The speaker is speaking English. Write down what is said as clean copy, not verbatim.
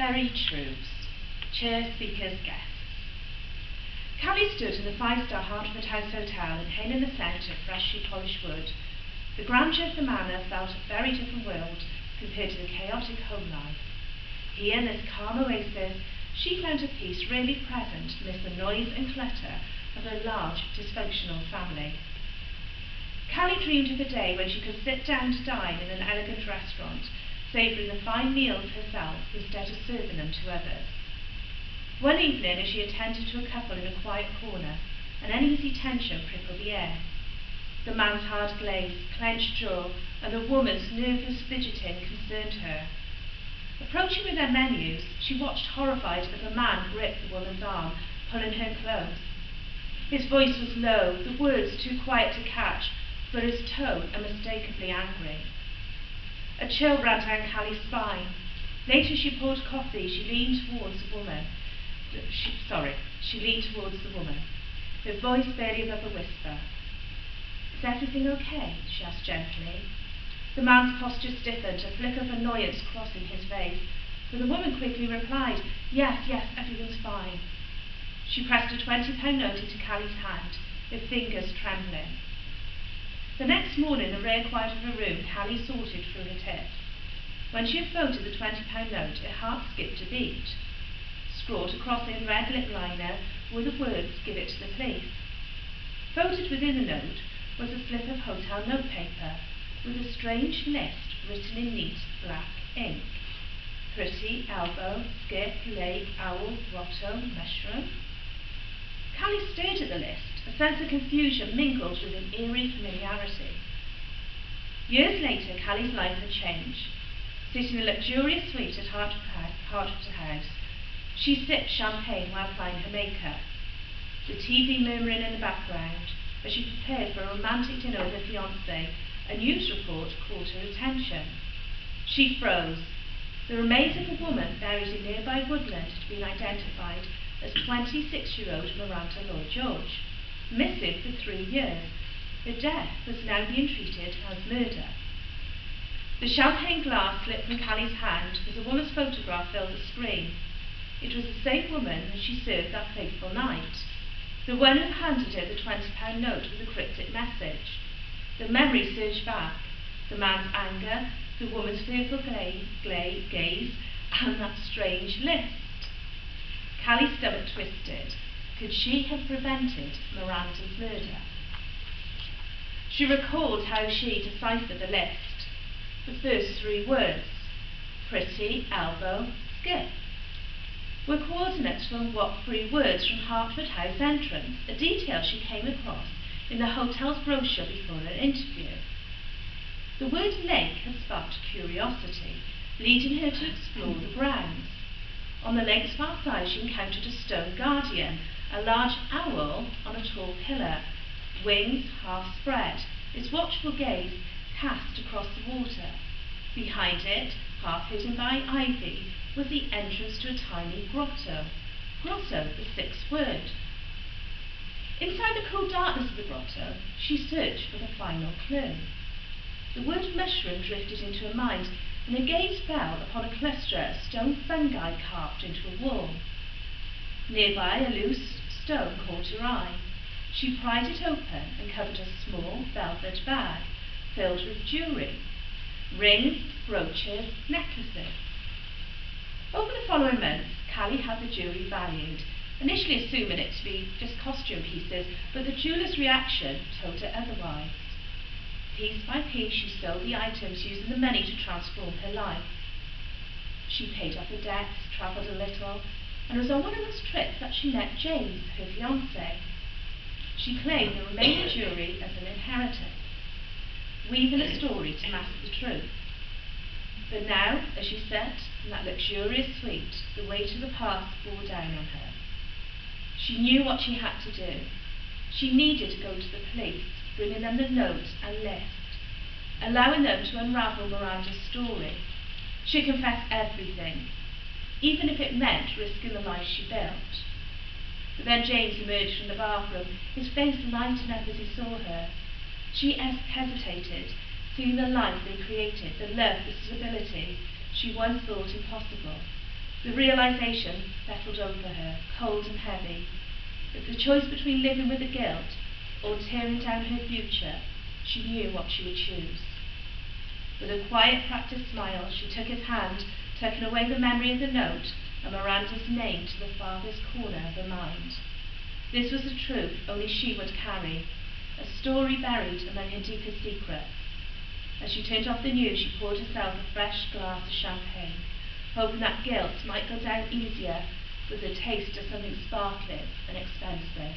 Terry Trues, chair speaker's guests. Callie stood in the five-star Hertford House Hotel in Hain in the Centre, freshly polished wood. The grandeur of the manor felt a very different world compared to the chaotic home life. Here, in this calm oasis, she found a peace really present amidst the noise and clutter of her large, dysfunctional family. Callie dreamed of a day when she could sit down to dine in an elegant restaurant, savouring the fine meals herself instead of serving them to others. One evening, as she attended to a couple in a quiet corner, an uneasy tension prickled the air. The man's hard glaze, clenched jaw, and the woman's nervous fidgeting concerned her. Approaching with their menus, she watched horrified as a man gripped the woman's arm, pulling her close. His voice was low, the words too quiet to catch, but his tone unmistakably angry. A chill ran down Callie's spine. Later she poured coffee. She leaned towards the woman. Her voice barely above a whisper. "Is everything okay?" she asked gently. The man's posture stiffened, a flicker of annoyance crossing his face, but the woman quickly replied, Yes, everything's fine." She pressed a £20 note into Callie's hand, her fingers trembling. The next morning, in the rare quiet of her room, Callie sorted through her tips. When she had folded the £20 note, her heart skipped a beat. Scrawled across it in red lip liner were the words, "Give it to the police." Folded within the note was a slip of hotel notepaper with a strange list written in neat black ink. Pretty, elbow, skip, lake, owl, grotto, mushroom. Callie stared at the list, a sense of confusion mingled with an eerie familiarity. Years later, Callie's life had changed. Sitting in a luxurious suite at Hertford House, she sipped champagne while applying her makeup, the TV murmuring in the background. As she prepared for a romantic dinner with her fiancé, a news report caught her attention. She froze. The remains of a woman buried in nearby woodland had been identified as 26-year-old Miranda Lloyd-George, missing for 3 years. Her death was now being treated as murder. The champagne glass slipped from Callie's hand as a woman's photograph filled the screen. It was the same woman as she served that fateful night. The one who handed her the £20 note with a cryptic message. The memory surged back. The man's anger, the woman's fearful gaze, and that strange list. Callie's stomach twisted. Could she have prevented Miranda's murder? She recalled how she deciphered the list. The first 3 words, pretty, elbow, skip, were coordinates from what 3 words from Hertford House entrance, a detail she came across in the hotel's brochure before an interview. The word lake had sparked curiosity, leading her to explore the grounds. On the lake's far side she encountered a stone guardian, a large owl on a tall pillar, wings half spread, its watchful gaze cast across the water. Behind it, half hidden by ivy, was the entrance to a tiny grotto. Grotto, the 6th word. Inside the cool darkness of the grotto, she searched for the final clue. The word mushroom drifted into her mind, and her gaze fell upon a cluster of stone fungi carved into a wall. Nearby, a loose stone caught her eye. She pried it open and covered a small velvet bag filled with jewellery, rings, brooches, necklaces. Over the following months, Callie had the jewellery valued, initially assuming it to be just costume pieces, but the jeweller's reaction told her otherwise. Piece by piece, she sold the items, using the money to transform her life. She paid off her debts, travelled a little, and it was on one of those trips that she met James, her fiancé. She claimed the remaining jewellery as an inheritance, weaving a story to mask the truth. But now, as she sat in that luxurious suite, the weight of the past bore down on her. She knew what she had to do. She needed to go to the police, bringing them the note and list, allowing them to unravel Miranda's story. She confessed everything, even if it meant risking the life she built. But then James emerged from the bathroom, his face lighting up as he saw her. She hesitated, seeing the life they created, the love, the stability she once thought impossible. The realization settled over her, cold and heavy, that the choice between living with the guilt or tearing down her future, she knew what she would choose. With a quiet, practiced smile, she took his hand, tucking away the memory of the note and Miranda's name to the farthest corner of her mind. This was a truth only she would carry, a story buried among her deepest secrets. As she turned off the news, she poured herself a fresh glass of champagne, hoping that guilt might go down easier with a taste of something sparkling and expensive.